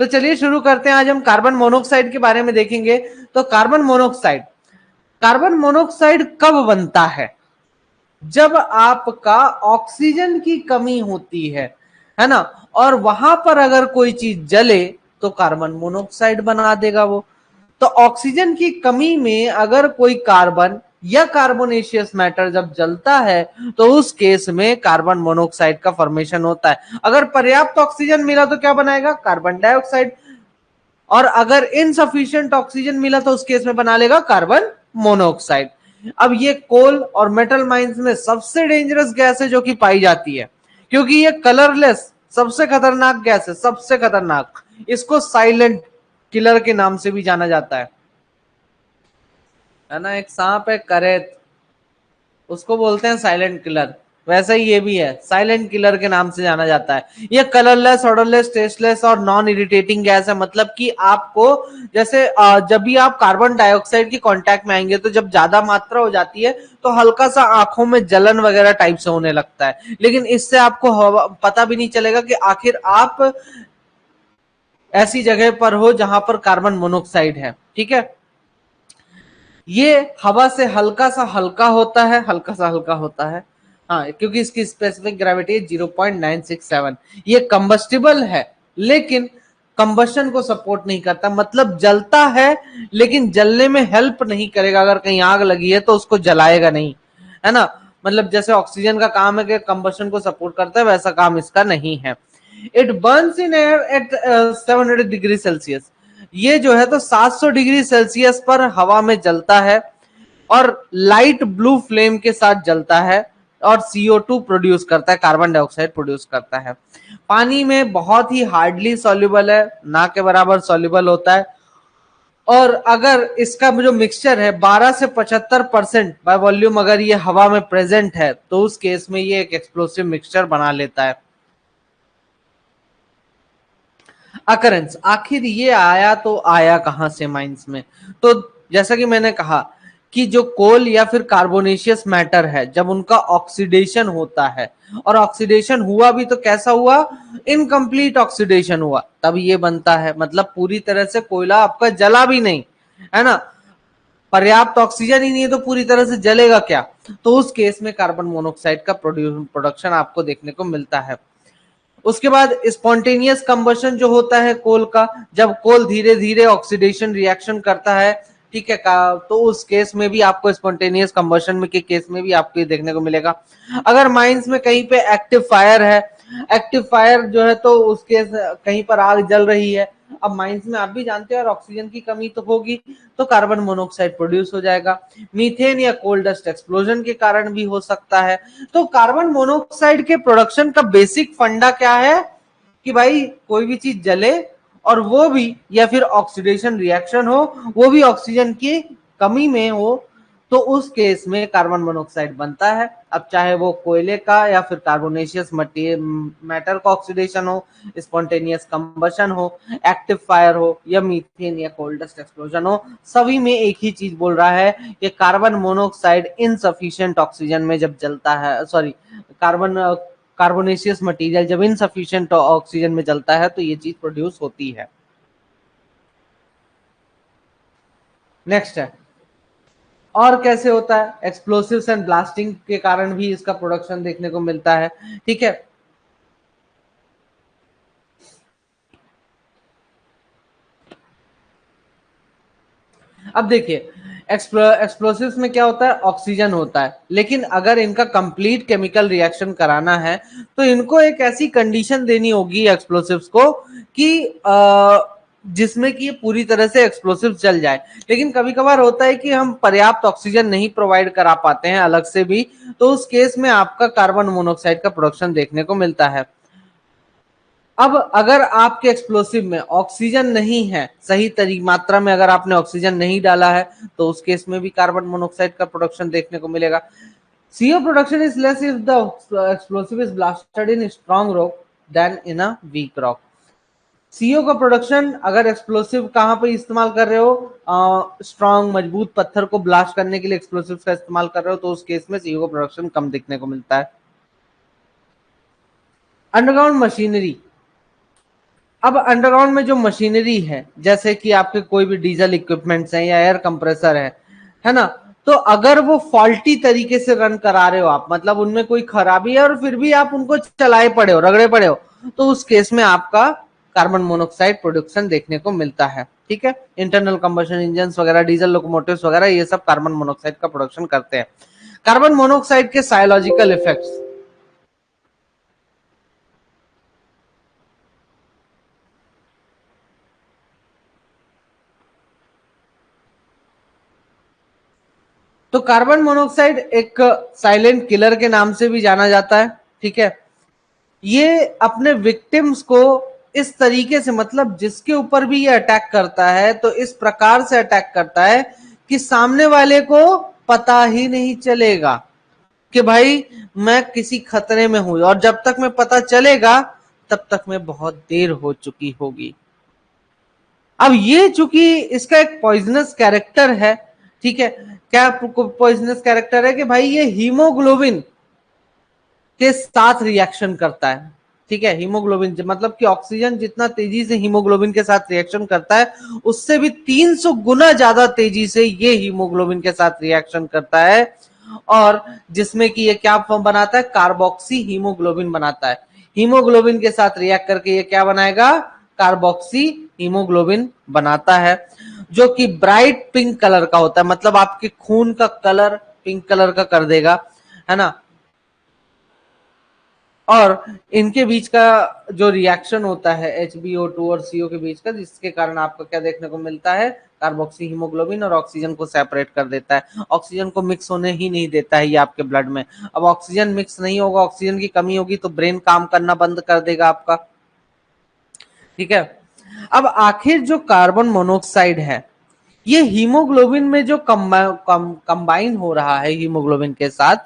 तो चलिए शुरू करते हैं। आज हम कार्बन मोनोऑक्साइड के बारे में देखेंगे। तो कार्बन मोनोऑक्साइड कब बनता है? जब आपका ऑक्सीजन की कमी होती है ना, और वहां पर अगर कोई चीज जले तो कार्बन मोनोऑक्साइड बना देगा वो। तो ऑक्सीजन की कमी में अगर कोई कार्बन या कार्बोनेशियस मैटर जब जलता है तो उस केस में कार्बन मोनोऑक्साइड का फॉर्मेशन होता है। अगर पर्याप्त ऑक्सीजन मिला तो क्या बनाएगा? Carbon dioxide. और अगर इनसफिशिएंट ऑक्सीजन मिला तो उस केस में बना लेगा कार्बन मोनोऑक्साइड। अब ये कोल और मेटल माइंस में सबसे डेंजरस गैस है जो कि पाई जाती है, क्योंकि ये कलरलेस सबसे खतरनाक गैस है, सबसे खतरनाक। इसको साइलेंट किलर के नाम से भी जाना जाता है ना। एक सांप है करेत, उसको बोलते हैं साइलेंट किलर। वैसे ही ये भी है, साइलेंट किलर के नाम से जाना जाता है। ये कलरलेस, ऑडरलेस, टेस्टलेस और नॉन इरिटेटिंग गैस है। मतलब कि आपको जैसे जब भी आप कार्बन डाइऑक्साइड की कांटेक्ट में आएंगे तो जब ज्यादा मात्रा हो जाती है तो हल्का सा आंखों में जलन वगैरह टाइप से होने लगता है, लेकिन इससे आपको पता भी नहीं चलेगा कि आखिर आप ऐसी जगह पर हो जहां पर कार्बन मोनोऑक्साइड है। ठीक है, ये हवा से हल्का सा हल्का होता है, हल्का सा हल्का होता है। हाँ, क्योंकि इसकी स्पेसिफिक ग्रेविटी है 0.967। ये कंबस्टिबल है लेकिन कंबशन को सपोर्ट नहीं करता, मतलब जलता है लेकिन जलने में हेल्प नहीं करेगा। अगर कहीं आग लगी है तो उसको जलाएगा नहीं, है ना। मतलब जैसे ऑक्सीजन का काम है कि कंबशन को सपोर्ट करता है, वैसा काम इसका नहीं है। It Burns in air at 700 degree Celsius. ये जो है तो 700 डिग्री सेल्सियस पर हवा में जलता है और लाइट ब्लू फ्लेम के साथ जलता है और CO2 प्रोड्यूस करता है, कार्बन डाइऑक्साइड प्रोड्यूस करता है। पानी में बहुत ही हार्डली सॉल्युबल है, ना के बराबर सॉल्युबल होता है। और अगर इसका जो मिक्सचर है 12 से 75% बाय वॉल्यूम अगर ये हवा में प्रेजेंट है तो उस केस में ये एक एक्सप्लोसिव मिक्सचर बना लेता है। अकरेंस, आखिर ये आया तो आया कहां से माइंस में? तो जैसा कि मैंने कहा कि जो कोल या फिर कार्बोनेशियस मैटर है, जब उनका ऑक्सीडेशन होता है, और ऑक्सीडेशन हुआ भी तो कैसा हुआ? इनकम्प्लीट ऑक्सीडेशन हुआ, तब ये बनता है। मतलब पूरी तरह से कोयला आपका जला भी नहीं, है ना, पर्याप्त ऑक्सीजन ही नहीं है तो पूरी तरह से जलेगा क्या? तो उस केस में कार्बन मोनोऑक्साइड का प्रोडक्शन आपको देखने को मिलता है। उसके बाद स्पॉन्टेनियस कंबशन जो होता है कोल का, जब कोल धीरे धीरे ऑक्सीडेशन रिएक्शन करता है, ठीक है का, तो उस केस में भी आपको स्पॉन्टेनियस कंबशन में के केस में भी आपको ये देखने को मिलेगा। अगर माइंस में कहीं पे एक्टिव फायर है, एक्टिव फायर जो है तो उसके कहीं पर आग जल रही है, अब माइंस में आप भी जानते हैं और ऑक्सीजन की कमी तो होगी, तो कार्बन मोनोऑक्साइड प्रोड्यूस हो जाएगा। मीथेन या कोल डस्ट एक्सप्लोजन के कारण भी हो सकता है। तो कार्बन मोनोऑक्साइड के प्रोडक्शन का बेसिक फंडा क्या है कि भाई कोई भी चीज जले और वो भी या फिर ऑक्सीडेशन रिएक्शन हो, वो भी ऑक्सीजन की कमी में हो, तो उस केस में कार्बन मोनोऑक्साइड बनता है। अब चाहे वो कोयले का या फिर कार्बोनेशियस मैटर का ऑक्सीडेशन हो, स्पॉन्टेनियस कंबशन हो, एक्टिव फायर हो या मीथेन या कोल डस्ट एक्सप्लोजन हो, सभी में एक ही चीज बोल रहा है कि कार्बन मोनोऑक्साइड इनसफिशिएंट ऑक्सीजन में जब जलता है, सॉरी, कार्बोनेशियस मटेरियल जब इनसफिशिएंट ऑक्सीजन में जलता है तो ये चीज प्रोड्यूस होती है। नेक्स्ट है, और कैसे होता है? एक्सप्लोसिव्स एंड ब्लास्टिंग के कारण भी इसका प्रोडक्शन देखने को मिलता है। ठीक है, अब देखिए एक्सप्लोसिव्स में क्या होता है? ऑक्सीजन होता है, लेकिन अगर इनका कंप्लीट केमिकल रिएक्शन कराना है तो इनको एक ऐसी कंडीशन देनी होगी एक्सप्लोसिव्स को कि जिसमें कि पूरी तरह से एक्सप्लोसिव चल जाए। लेकिन कभी कभार होता है कि हम पर्याप्त ऑक्सीजन नहीं प्रोवाइड करा पाते हैं अलग से भी, तो उस केस में आपका कार्बन मोनोऑक्साइड का प्रोडक्शन देखने को मिलता है। अब अगर आपके एक्सप्लोसिव में ऑक्सीजन नहीं है, सही तरीके मात्रा में अगर आपने ऑक्सीजन नहीं डाला है, तो उस केस में भी कार्बन मोनोऑक्साइड का प्रोडक्शन देखने को मिलेगा। CO production is less if the explosive is blasted in strong rock than in a weak rock. CO का प्रोडक्शन अगर एक्सप्लोसिव कहां पर इस्तेमाल कर रहे हो, स्ट्रॉन्ग मजबूत पत्थर को ब्लास्ट करने के लिए एक्सप्लोसिव का इस्तेमाल कर रहे हो, तो उस केस में CO का प्रोडक्शन कम दिखने को मिलता है। अंडरग्राउंड मशीनरी, अब अंडरग्राउंड में जो मशीनरी है, जैसे कि आपके कोई भी डीजल इक्विपमेंट्स हैं या एयर कंप्रेसर है ना, तो अगर वो फॉल्टी तरीके से रन करा रहे हो आप, मतलब उनमें कोई खराबी है और फिर भी आप उनको चलाए पड़े हो, रगड़े पड़े हो, तो उस केस में आपका कार्बन मोनोऑक्साइड प्रोडक्शन देखने को मिलता है। ठीक है, इंटरनल कंबशन इंजन वगैरह, डीजल लोकोमोटिव्स वगैरह, ये सब कार्बन मोनोऑक्साइड का प्रोडक्शन करते हैं। कार्बन मोनोऑक्साइड के साइकोलॉजिकल इफेक्ट्स। तो कार्बन मोनोऑक्साइड एक साइलेंट किलर के नाम से भी जाना जाता है। ठीक है, ये अपने विक्टिम्स को इस तरीके से, मतलब जिसके ऊपर भी ये अटैक करता है तो इस प्रकार से अटैक करता है कि सामने वाले को पता ही नहीं चलेगा कि भाई मैं किसी खतरे में हूं, और जब तक मैं पता चलेगा तब तक मैं बहुत देर हो चुकी होगी। अब ये चूंकि इसका एक पॉइजनस कैरेक्टर है, ठीक है, क्या पॉइजनस कैरेक्टर है कि भाई ये हीमोग्लोबिन के साथ रिएक्शन करता है। ठीक है, हीमोग्लोबिन मतलब कि ऑक्सीजन जितना तेजी से हीमोग्लोबिन के साथ रिएक्शन करता है, उससे भी 300 गुना ज्यादा तेजी से ये हीमोग्लोबिन के साथ रिएक्शन करता है, और जिसमें कि ये क्या फॉर्म बनाता है, कार्बोक्सी हीमोग्लोबिन बनाता है। हीमोग्लोबिन के साथ रिएक्ट करके ये क्या बनाएगा, कार्बोक्सी हीमोग्लोबिन बनाता है, जो कि ब्राइट पिंक कलर का होता है, मतलब आपके खून का कलर पिंक कलर का कर देगा, है ना। और इनके बीच का जो रिएक्शन होता है HBO2 और CO के बीच का, जिसके कारण आपको क्या देखने को मिलता है, कार्बोक्सी हीमोग्लोबिन और ऑक्सीजन को सेपरेट कर देता है, ऑक्सीजन को मिक्स होने ही नहीं देता है ये आपके ब्लड में। अब ऑक्सीजन मिक्स नहीं होगा, ऑक्सीजन की कमी होगी तो ब्रेन काम करना बंद कर देगा आपका। ठीक है, अब आखिर जो कार्बन मोनोऑक्साइड है, ये हीमोग्लोबिन में जो कंबाइन हो रहा है हीमोग्लोबिन के साथ,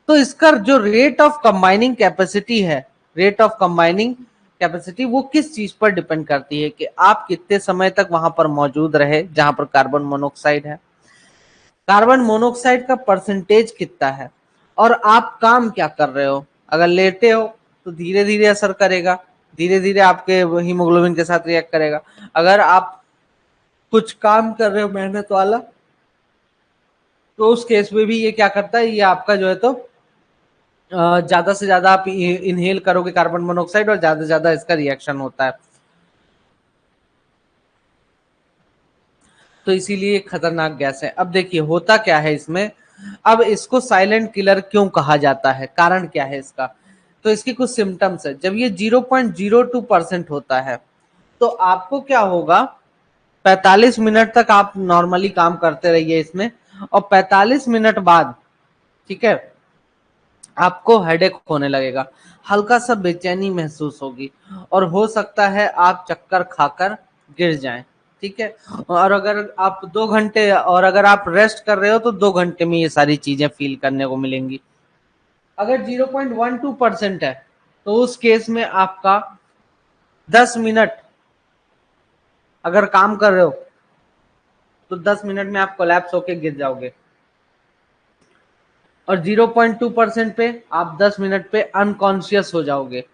तो इसका जो रेट ऑफ कंबाइनिंग कैपेसिटी है, रेट ऑफ कंबाइनिंग कैपेसिटी वो किस चीज पर डिपेंड करती है कि आप कितने समय तक वहां पर मौजूद रहे जहां पर कार्बन मोनोऑक्साइड है, कार्बन मोनोऑक्साइड का परसेंटेज कितना है, और आप काम क्या कर रहे हो। अगर लेटे हो तो धीरे धीरे असर करेगा, धीरे धीरे आपके हीमोग्लोबिन के साथ रिएक्ट करेगा। अगर आप कुछ काम कर रहे हो मेहनत वाला, तो उस केस में भी ये क्या करता है, ये आपका जो है तो ज्यादा से ज्यादा आप इनहेल करोगे कार्बन मोनोऑक्साइड, और ज्यादा से ज्यादा इसका रिएक्शन होता है, तो इसीलिए खतरनाक गैस है। अब देखिए होता क्या है इसमें, अब इसको साइलेंट किलर क्यों कहा जाता है, कारण क्या है इसका, तो इसकी कुछ सिम्टम्स है। जब ये 0.02% होता है तो आपको क्या होगा, 45 मिनट तक आप नॉर्मली काम करते रहिए इसमें, और 45 मिनट बाद, ठीक है, आपको हेडेक होने लगेगा, हल्का सा बेचैनी महसूस होगी, और हो सकता है आप चक्कर खाकर गिर जाएं। ठीक है, और अगर आप 2 घंटे, और अगर आप रेस्ट कर रहे हो तो 2 घंटे में ये सारी चीजें फील करने को मिलेंगी। अगर 0.12% है तो उस केस में आपका 10 मिनट अगर काम कर रहे हो तो 10 मिनट में आप कोलैप्स होके गिर जाओगे, और 0.2% पे आप 10 मिनट पे अनकॉन्शियस हो जाओगे,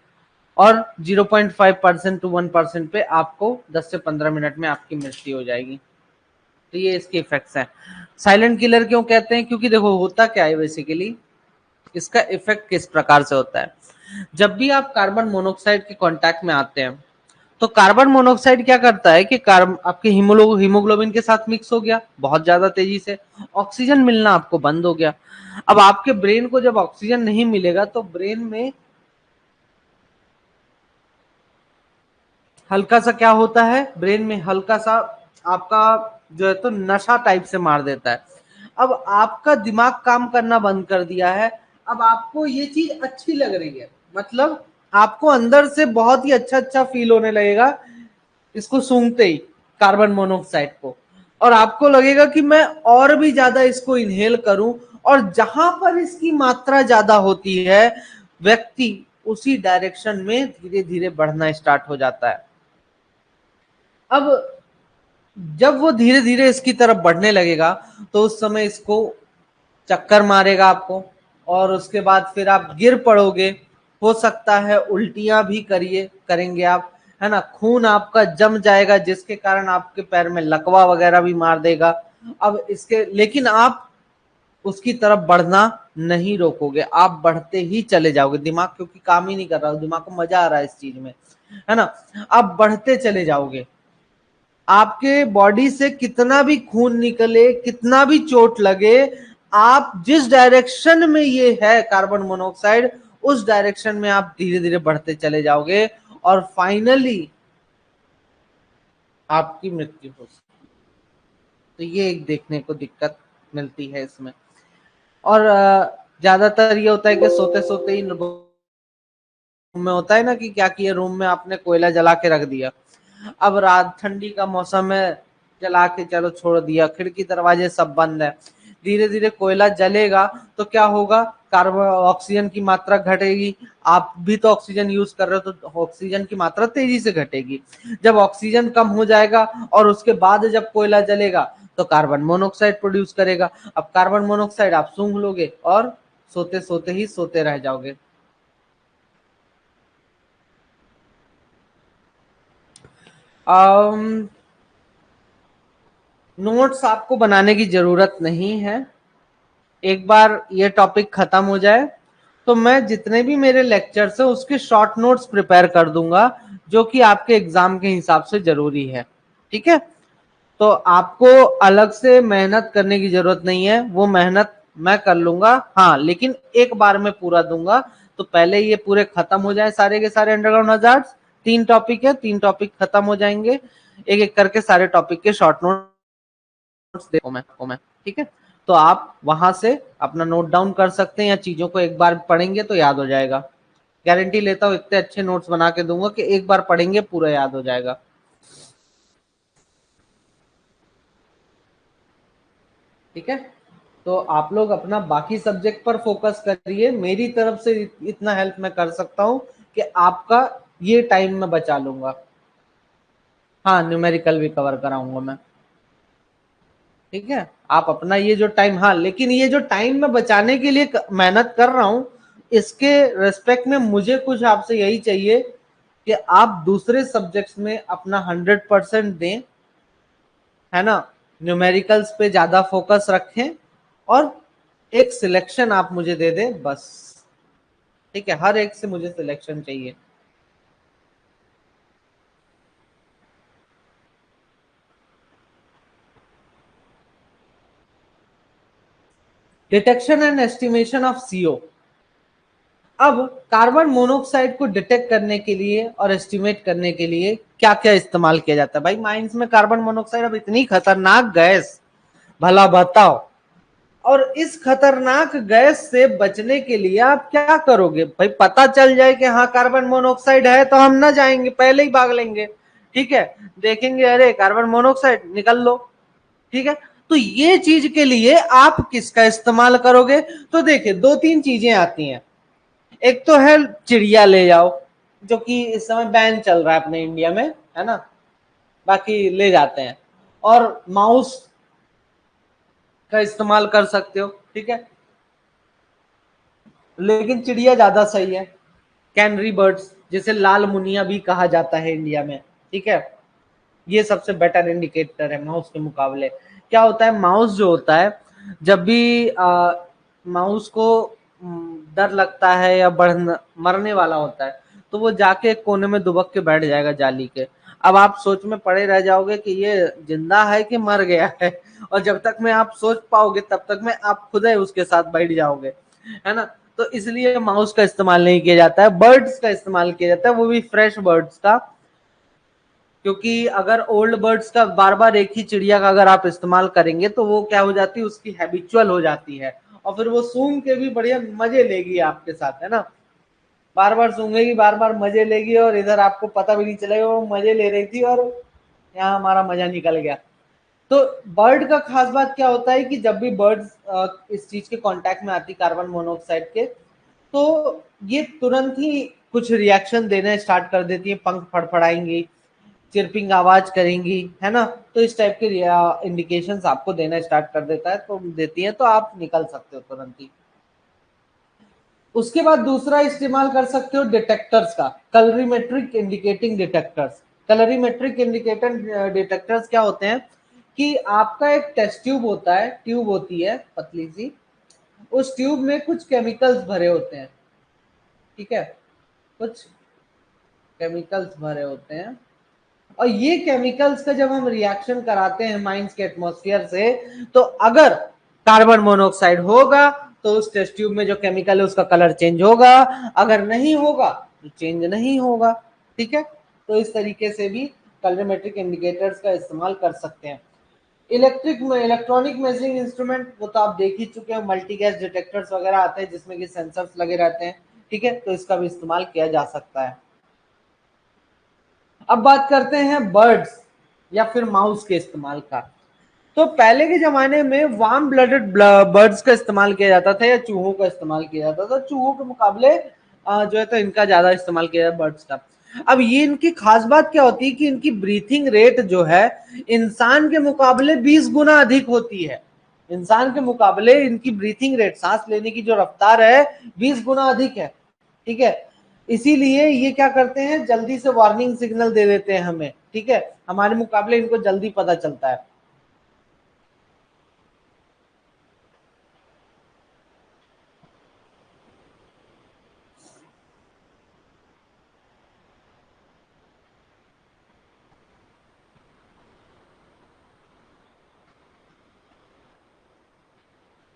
और 0.5% टू 1% पे आपको 10 से 15 मिनट में आपकी मृत्यु हो जाएगी। तो ये इसके इफेक्ट्स हैं। साइलेंट किलर क्यों कहते हैं, क्योंकि देखो होता क्या है बेसिकली, इसका इफेक्ट किस प्रकार से होता है। जब भी आप कार्बन मोनोऑक्साइड के कांटेक्ट में आते हैं तो कार्बन मोनोऑक्साइड क्या करता है कि कार्बन आपके हीमोग्लोबिन के साथ मिक्स हो गया बहुत ज्यादा तेजी से, ऑक्सीजन मिलना आपको बंद हो गया। अब आपके ब्रेन को जब ऑक्सीजन नहीं मिलेगा तो ब्रेन में हल्का सा क्या होता है, ब्रेन में हल्का सा आपका जो है तो नशा टाइप से मार देता है। अब आपका दिमाग काम करना बंद कर दिया है, अब आपको ये चीज अच्छी लग रही है, मतलब आपको अंदर से बहुत ही अच्छा अच्छा फील होने लगेगा इसको सूंघते ही, कार्बन मोनोऑक्साइड को, और आपको लगेगा कि मैं और भी ज्यादा इसको इनहेल करूं, और जहां पर इसकी मात्रा ज्यादा होती है व्यक्ति उसी डायरेक्शन में धीरे धीरे बढ़ना स्टार्ट हो जाता है। अब जब वो धीरे धीरे इसकी तरफ बढ़ने लगेगा तो उस समय इसको चक्कर मारेगा आपको, और उसके बाद फिर आप गिर पड़ोगे, हो सकता है उल्टियां भी करेंगे आप, है ना, खून आपका जम जाएगा जिसके कारण आपके पैर में लकवा वगैरह भी मार देगा। अब इसके लेकिन आप उसकी तरफ बढ़ना नहीं रोकोगे, आप बढ़ते ही चले जाओगे। दिमाग क्योंकि काम ही नहीं कर रहा, दिमाग को मजा आ रहा है इस चीज में, है ना, आप बढ़ते चले जाओगे। आपके बॉडी से कितना भी खून निकले, कितना भी चोट लगे, आप जिस डायरेक्शन में ये है कार्बन मोनोऑक्साइड, उस डायरेक्शन में आप धीरे धीरे बढ़ते चले जाओगे और फाइनली आपकी मृत्यु हो सकती है। तो ये एक देखने को दिक्कत मिलती है इसमें। और ज्यादातर ये होता है कि सोते सोते ही में होता है ना कि क्या किया, रूम में आपने कोयला जला के रख दिया, अब रात ठंडी का मौसम है, जला के चलो छोड़ दिया, खिड़की दरवाजे सब बंद है, धीरे धीरे कोयला जलेगा तो क्या होगा, कार्बन ऑक्सीजन की मात्रा घटेगी। आप भी तो ऑक्सीजन यूज कर रहे हो तो ऑक्सीजन की मात्रा तेजी से घटेगी। जब ऑक्सीजन कम हो जाएगा और उसके बाद जब कोयला जलेगा तो कार्बन मोनोऑक्साइड प्रोड्यूस करेगा। अब कार्बन मोनोऑक्साइड आप सूंघ लोगे और सोते सोते ही सोते रह जाओगे। नोट्स आपको बनाने की जरूरत नहीं है। एक बार ये टॉपिक खत्म हो जाए तो मैं जितने भी मेरे लेक्चर्स है उसके शॉर्ट नोट्स प्रिपेयर कर दूंगा, जो कि आपके एग्जाम के हिसाब से जरूरी है। ठीक है, तो आपको अलग से मेहनत करने की जरूरत नहीं है, वो मेहनत मैं कर लूंगा। हाँ, लेकिन एक बार में पूरा दूंगा, तो पहले ये पूरे खत्म हो जाए सारे के सारे अंडरग्राउंड हजार्ड्स। 3 टॉपिक है, 3 टॉपिक खत्म हो जाएंगे, एक एक करके सारे टॉपिक के शॉर्ट नोट देखो मैं, ठीक है, तो आप वहां से अपना नोट डाउन कर सकते हैं या चीजों को एक बार पढ़ेंगे तो याद हो जाएगा। गारंटी लेता हूँ इतने अच्छे नोट्स बना के दूंगा कि एक बार पढ़ेंगे पूरा याद हो जाएगा। ठीक है, तो आप लोग अपना बाकी सब्जेक्ट पर फोकस करिए, मेरी तरफ से इतना हेल्प मैं कर सकता हूँ कि आपका ये टाइम मैं बचा लूंगा। हाँ, न्यूमेरिकल भी कवर कराऊंगा मैं। ठीक है, आप अपना ये जो टाइम, हाँ लेकिन ये जो टाइम मैं बचाने के लिए मेहनत कर रहा हूं, इसके रेस्पेक्ट में मुझे कुछ आपसे यही चाहिए कि आप दूसरे सब्जेक्ट्स में अपना 100% दें, है ना, न्यूमेरिकल्स पे ज्यादा फोकस रखें और एक सिलेक्शन आप मुझे दे दें बस। ठीक है, हर एक से मुझे सिलेक्शन चाहिए। Detection and estimation of CO. अब कार्बन मोनोऑक्साइड को डिटेक्ट करने के लिए और एस्टिमेट करने के लिए क्या क्या इस्तेमाल किया जाता है? भाई माइंस में कार्बन मोनोऑक्साइड अब इतनी खतरनाक गैस, भला बताओ, और इस खतरनाक गैस से बचने के लिए आप क्या करोगे? भाई पता चल जाए कि हाँ कार्बन मोनोऑक्साइड है तो हम ना जाएंगे, पहले ही भाग लेंगे। ठीक है, देखेंगे अरे कार्बन मोनोऑक्साइड, निकल लो। ठीक है, तो ये चीज के लिए आप किसका इस्तेमाल करोगे? तो देखिए दो तीन चीजें आती हैं। एक तो है चिड़िया ले जाओ, जो कि इस समय बैन चल रहा है अपने इंडिया में, है ना, बाकी ले जाते हैं। और माउस का इस्तेमाल कर सकते हो। ठीक है, लेकिन चिड़िया ज्यादा सही है, कैनरी बर्ड्स जिसे लाल मुनिया भी कहा जाता है इंडिया में। ठीक है, ये सबसे बेटर इंडिकेटर है माउस के मुकाबले। क्या होता है, माउस जो होता है, जब भी माउस को डर लगता है या बढ़ मरने वाला होता है, तो वो जाके एक कोने में दुबक के बैठ जाएगा जाली के। अब आप सोच में पड़े रह जाओगे कि ये जिंदा है कि मर गया है, और जब तक में आप सोच पाओगे तब तक में आप खुद ही उसके साथ बैठ जाओगे, है ना। तो इसलिए माउस का इस्तेमाल नहीं किया जाता है, बर्ड्स का इस्तेमाल किया जाता है, वो भी फ्रेश बर्ड्स का। क्योंकि अगर ओल्ड बर्ड्स का बार बार एक ही चिड़िया का अगर आप इस्तेमाल करेंगे तो वो क्या हो जाती है, उसकी हैबिचुअल हो जाती है, और फिर वो सूंघ के भी बढ़िया मजे लेगी आपके साथ, है ना, बार बार सूंघेगी, बार बार मजे लेगी, और इधर आपको पता भी नहीं चलेगा वो मजे ले रही थी और यहाँ हमारा मजा निकल गया। तो बर्ड का खास बात क्या होता है कि जब भी बर्ड्स इस चीज के कांटेक्ट में आती कार्बन मोनोऑक्साइड के, तो ये तुरंत ही कुछ रिएक्शन देना स्टार्ट कर देती है, पंख फड़फड़ाएंगी, चिरपिंग आवाज करेंगी, है ना। तो इस टाइप के इंडिकेशंस आपको देना स्टार्ट कर देता है, तो देती है, तो आप निकल सकते हो तुरंत ही। उसके बाद दूसरा इस्तेमाल कर सकते हो डिटेक्टर्स का, कलरीमेट्रिक इंडिकेटिंग डिटेक्टर्स। कलरीमेट्रिक इंडिकेटर डिटेक्टर्स क्या होते हैं कि आपका एक टेस्ट ट्यूब होता है, ट्यूब होती है पतली सी, उस ट्यूब में कुछ केमिकल्स भरे होते हैं, ठीक है, कुछ केमिकल्स भरे होते हैं, और ये केमिकल्स का जब हम रिएक्शन कराते हैं माइंस के एटमॉस्फेयर से, तो अगर कार्बन मोनोऑक्साइड होगा तो उस टेस्ट ट्यूब में जो केमिकल है उसका कलर चेंज होगा, अगर नहीं होगा तो चेंज नहीं होगा, ठीक है। तो इस तरीके से भी कलरीमेट्रिक इंडिकेटर्स का इस्तेमाल कर सकते हैं। इलेक्ट्रॉनिक मेजरिंग इंस्ट्रूमेंट, वो तो आप देख ही चुके हैं, मल्टी गैस डिटेक्टर्स वगैरह आते हैं जिसमें कि सेंसर्स लगे रहते हैं, ठीक है, तो इसका भी इस्तेमाल किया जा सकता है। अब बात करते हैं बर्ड्स या फिर माउस के इस्तेमाल का। तो पहले के जमाने में वार्म ब्लडेड बर्ड्स का इस्तेमाल किया जाता था या चूहों का इस्तेमाल किया जाता था, चूहों के मुकाबले जो है तो इनका ज्यादा इस्तेमाल किया जाता बर्ड्स का। अब ये इनकी खास बात क्या होती है कि इनकी ब्रीथिंग रेट जो है इंसान के मुकाबले 20 गुना अधिक होती है। इंसान के मुकाबले इनकी ब्रीथिंग रेट, सांस लेने की जो रफ्तार है, 20 गुना अधिक है, ठीक है। इसीलिए ये क्या करते हैं, जल्दी से वार्निंग सिग्नल दे देते हैं हमें, ठीक है, हमारे मुकाबले इनको जल्दी पता चलता है।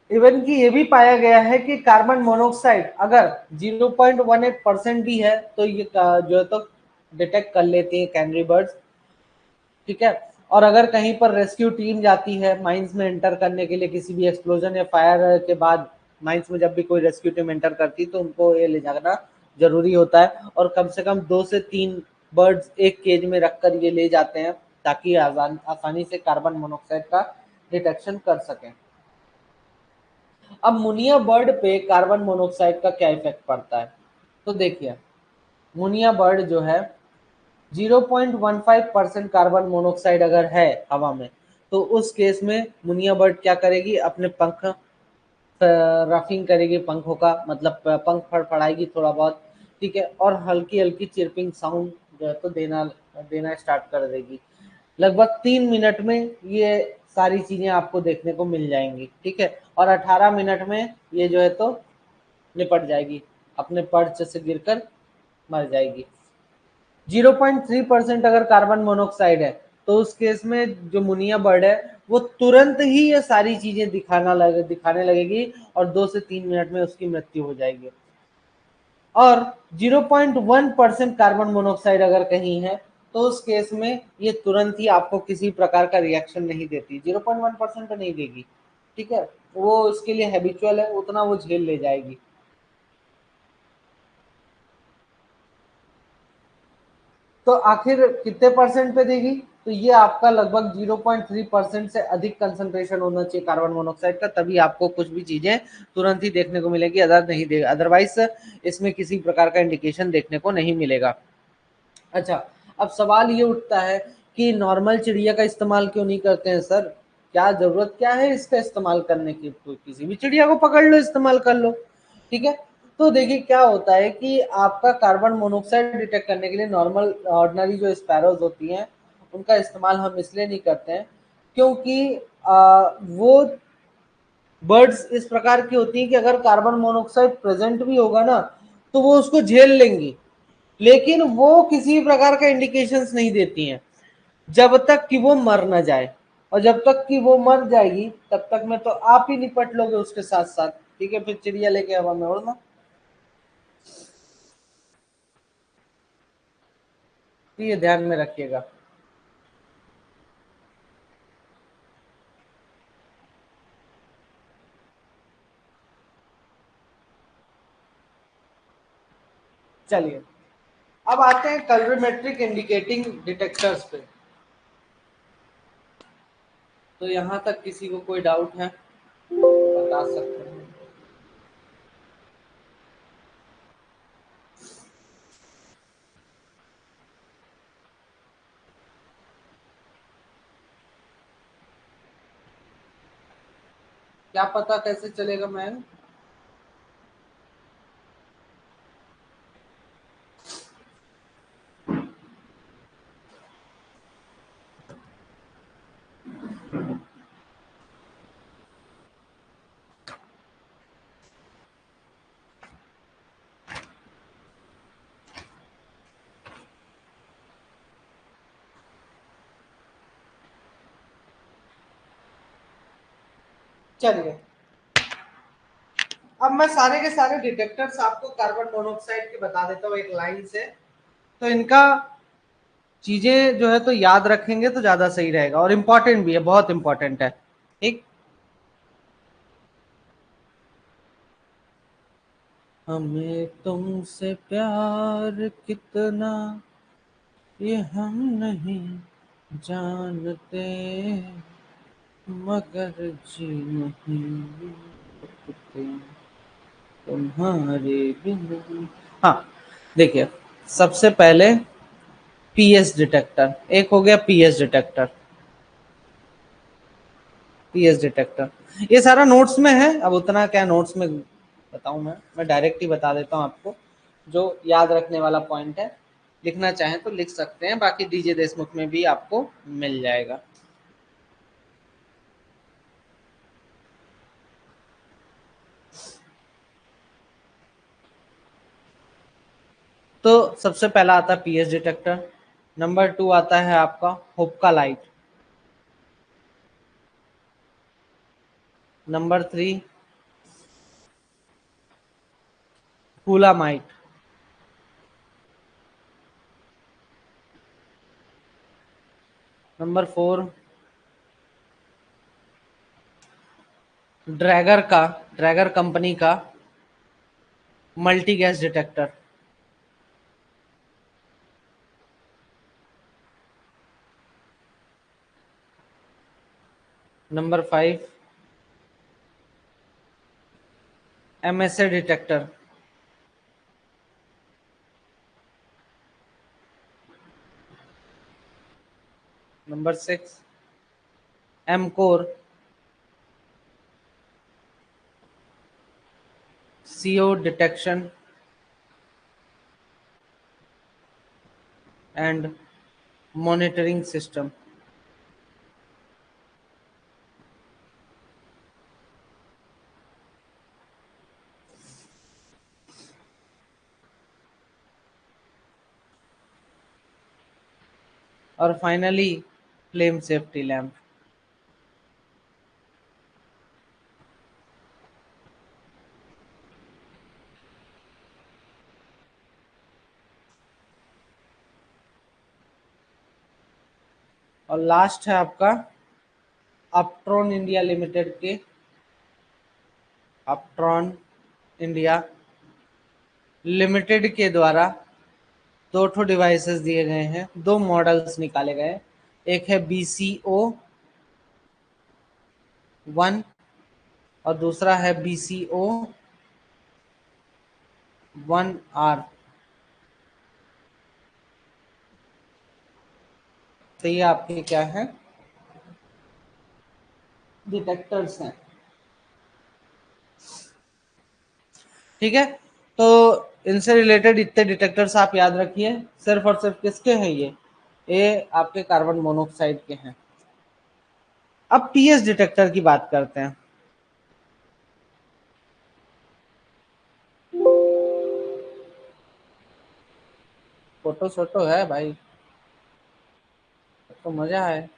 इवन कि ये भी पाया गया है कि कार्बन मोनोऑक्साइड अगर 0.18% भी है तो ये जो है तो डिटेक्ट कर लेती है कैनरी बर्ड्स, ठीक है। और अगर कहीं पर रेस्क्यू टीम जाती है माइंस में एंटर करने के लिए, किसी भी एक्सप्लोजन या फायर के बाद माइंस में जब भी कोई रेस्क्यू टीम एंटर करती है तो उनको ये ले जाना जरूरी होता है, और कम से कम 2 से 3 बर्ड्स एक केज में रखकर ये ले जाते हैं ताकि आसानी से कार्बन मोनोऑक्साइड का डिटेक्शन कर सकें। अब मुनिया बर्ड पे कार्बन मोनोऑक्साइड का क्या इफेक्ट पड़ता है, तो देखिए, मुनिया बर्ड जो है 0.15% कार्बन मोनोऑक्साइड अगर है हवा में, तो उस केस में मुनिया बर्ड क्या करेगी, अपने पंख रफिंग करेगी पंखों का, मतलब पंख फड़फड़ाएगी थोड़ा बहुत, ठीक है, और हल्की हल्की चिरपिंग साउंड जो है तो देना देना स्टार्ट कर देगी। लगभग 3 मिनट में ये सारी चीजें आपको देखने को मिल जाएंगी, ठीक है, और 18 मिनट में ये जो है तो निपट जाएगी, अपने पर्च से गिरकर मर जाएगी। 0.3% अगर कार्बन मोनोऑक्साइड है तो उस केस में जो मुनिया बर्ड है वो तुरंत ही ये सारी चीजें दिखाने लगेगी, और 2 से 3 मिनट में उसकी मृत्यु हो जाएगी। और 0.1% कार्बन मोनोऑक्साइड अगर कहीं है तो उस केस में ये तुरंत ही आपको किसी प्रकार का रिएक्शन नहीं देती, 0.1% तो नहीं देगी, ठीक है, वो उसके लिए हैबिचुअल है, उतना वो झेल ले जाएगी। तो आखिर कितने परसेंट पे देगी, तो ये आपका लगभग 0.3% से अधिक कंसंट्रेशन होना चाहिए कार्बन मोनोऑक्साइड का, तभी आपको कुछ भी चीजें तुरंत ही देखने को मिलेगी, अदर नहीं देगा, अदरवाइज इसमें किसी प्रकार का इंडिकेशन देखने को नहीं मिलेगा। अच्छा, अब सवाल ये उठता है कि नॉर्मल चिड़िया का इस्तेमाल क्यों नहीं करते हैं सर, क्या जरूरत क्या है इसका इस्तेमाल करने की, तो किसी भी चिड़िया को पकड़ लो, इस्तेमाल कर लो, ठीक है। तो देखिए क्या होता है कि आपका कार्बन मोनोऑक्साइड डिटेक्ट करने के लिए नॉर्मल ऑर्डिनरी जो स्पैरोज होती हैं उनका इस्तेमाल हम इसलिए नहीं करते हैं क्योंकि वो बर्ड्स इस प्रकार की होती हैं कि अगर कार्बन मोनोऑक्साइड प्रेजेंट भी होगा ना तो वो उसको झेल लेंगी, लेकिन वो किसी प्रकार का इंडिकेशंस नहीं देती हैं जब तक कि वो मर ना जाए, और जब तक कि वो मर जाएगी तब तक में तो आप ही निपट लोगे उसके साथ साथ, ठीक है, फिर चिड़िया लेके हवा में उड़ना। तो ये ध्यान में रखिएगा। चलिए, अब आते हैं कलरीमेट्रिक इंडिकेटिंग डिटेक्टर्स पे। तो यहां तक किसी को कोई डाउट है बता सकते हैं। क्या पता कैसे चलेगा मैम। चलिए, अब मैं सारे के सारे डिटेक्टर्स आपको कार्बन मोनोऑक्साइड के बता देता हूँ एक लाइन से, तो इनका चीजें जो है तो याद रखेंगे तो ज्यादा सही रहेगा, और इम्पोर्टेंट भी है, बहुत इंपॉर्टेंट है। ठीक, हमें तुमसे प्यार कितना ये हम नहीं जानते, मगर जी नहीं सकते तुम्हारे बिना। हाँ, देखिए, सबसे पहले पीएस डिटेक्टर, एक हो गया पीएस डिटेक्टर। पीएस डिटेक्टर ये सारा नोट्स में है, अब उतना क्या नोट्स में बताऊं, मैं डायरेक्ट ही बता देता हूं आपको, जो याद रखने वाला पॉइंट है। लिखना चाहें तो लिख सकते हैं, बाकी डीजे देशमुख में भी आपको मिल जाएगा। तो सबसे पहला आता है पीएस डिटेक्टर। नंबर 2 आता है आपका हुक्का लाइट। नंबर 3 कूलामाइट। नंबर 4 ड्रैगर कंपनी का multi gas detector. Number 5 MSA detector. Number 6 एमकोर CO detection and monitoring system. और फाइनली फ्लेम सेफ्टी लैम्प। और लास्ट है आपका अपट्रॉन इंडिया लिमिटेड के, अपट्रॉन इंडिया लिमिटेड के द्वारा दो ठो डिवाइसेस दिए गए हैं, दो मॉडल्स निकाले गए। एक है BCO-1 और दूसरा है BCO-1R। तो ये आपके क्या है, डिटेक्टर्स हैं। ठीक है, तो इनसे रिलेटेड इतने डिटेक्टर्स आप याद रखिए। सिर्फ और सिर्फ किसके हैं ये आपके कार्बन मोनोऑक्साइड के हैं। अब पीएस डिटेक्टर की बात करते हैं। फोटो शोटो है भाई, तो मजा है।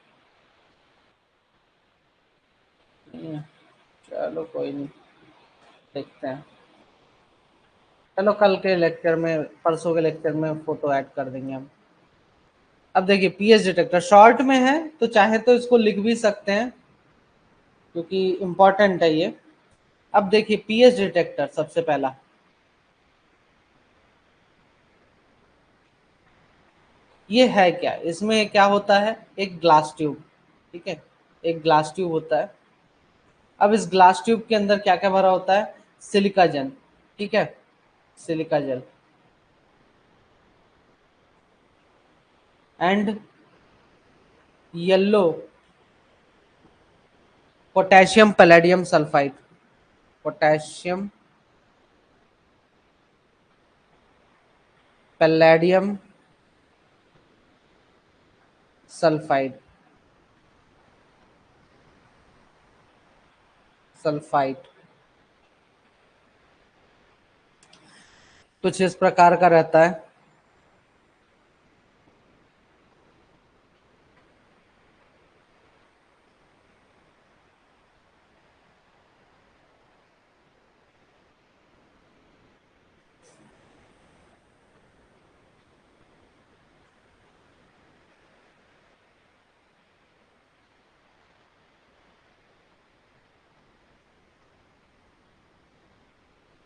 चलो कोई नहीं, देखते हैं। चलो कल के लेक्चर में, परसों के लेक्चर में फोटो ऐड कर देंगे हम। अब देखिए, पीएस डिटेक्टर शॉर्ट में है, तो चाहे तो इसको लिख भी सकते हैं क्योंकि इंपॉर्टेंट है ये। अब देखिए, पीएस डिटेक्टर सबसे पहला, ये है क्या, इसमें क्या होता है, एक ग्लास ट्यूब। ठीक है, एक ग्लास ट्यूब होता है। अब इस ग्लास ट्यूब के अंदर क्या क्या भरा होता है, सिलिका जेल। ठीक है, silica gel and yellow potassium palladium sulphide. Potassium palladium sulphide. Sulphide कुछ इस प्रकार का रहता है।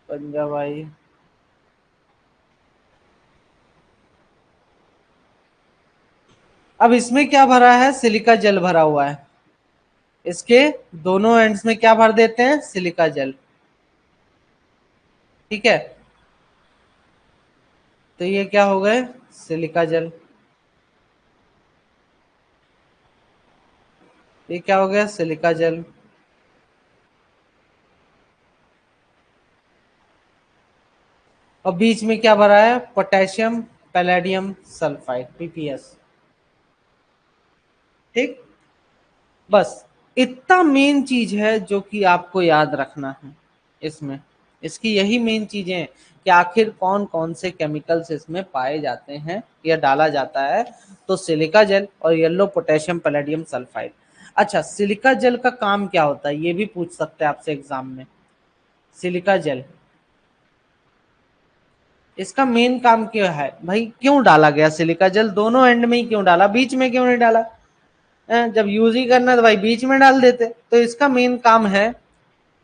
पंजाब भाई। अब इसमें क्या भरा है, सिलिका जेल भरा हुआ है, इसके दोनों एंड्स में क्या भर देते हैं, सिलिका जेल। ठीक है, तो ये क्या हो गए, सिलिका जेल। ये क्या हो गया, सिलिका जेल। और बीच में क्या भरा है, पोटेशियम पैलेडियम सल्फाइड, पीपीएस। ठीक, बस इतना मेन चीज है जो कि आपको याद रखना है इसमें। इसकी यही मेन चीजें हैं कि आखिर कौन कौन से केमिकल्स इसमें पाए जाते हैं या डाला जाता है। तो सिलिका जेल और येलो पोटेशियम पैलेडियम सल्फाइड। अच्छा, सिलिका जेल का काम क्या होता है, ये भी पूछ सकते हैं आपसे एग्जाम में। सिलिका जेल, इसका मेन काम क्या है भाई, क्यों डाला गया सिलिका जेल, दोनों एंड में ही क्यों डाला, बीच में क्यों नहीं डाला। जब यूज ही करना तो भाई बीच में डाल देते। तो इसका मेन काम है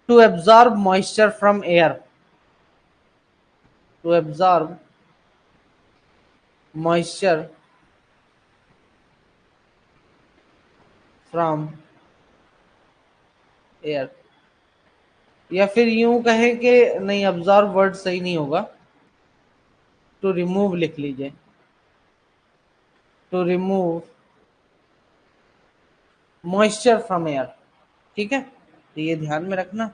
to absorb moisture from air, to absorb moisture from air, या फिर यूं कहें कि नहीं, एब्जॉर्ब वर्ड सही नहीं होगा, टू रिमूव लिख लीजिए, to remove moisture from air. ठीक है, तो ये ध्यान में रखना।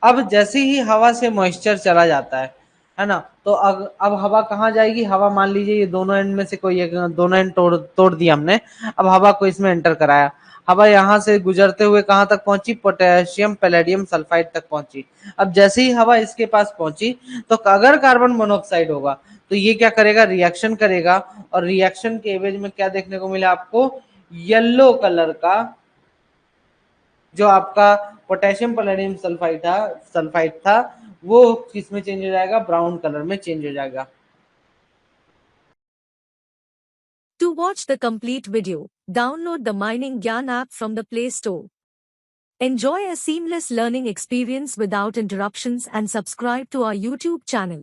अब जैसे ही हवा से मॉइस्चर चला जाता है ना, तो अब हवा कहाँ जाएगी, हवा मान लीजिए ये दोनों एंड में से कोई एक, दोनों एंड तोड़ तोड़ दिया हमने। अब हवा को इसमें एंटर कराया, हवा यहाँ से गुजरते हुए कहाँ तक पहुंची, पोटेशियम पैलेडियम सल्फाइड तक पहुंची। अब जैसे ही हवा इसके पास पहुंची, तो अगर कार्बन मोनोऑक्साइड होगा तो ये क्या करेगा, रिएक्शन करेगा। और रिएक्शन के एवज में क्या देखने को मिला आपको, येलो कलर का, जो आपका पोटेशियम पैलेडियम सल्फाइड था वो किसमें चेंज हो जाएगा, ब्राउन कलर में चेंज हो जाएगा। To watch the complete video, download the Mining Gyan app from the Play Store. Enjoy a seamless learning experience without interruptions and subscribe to our YouTube channel.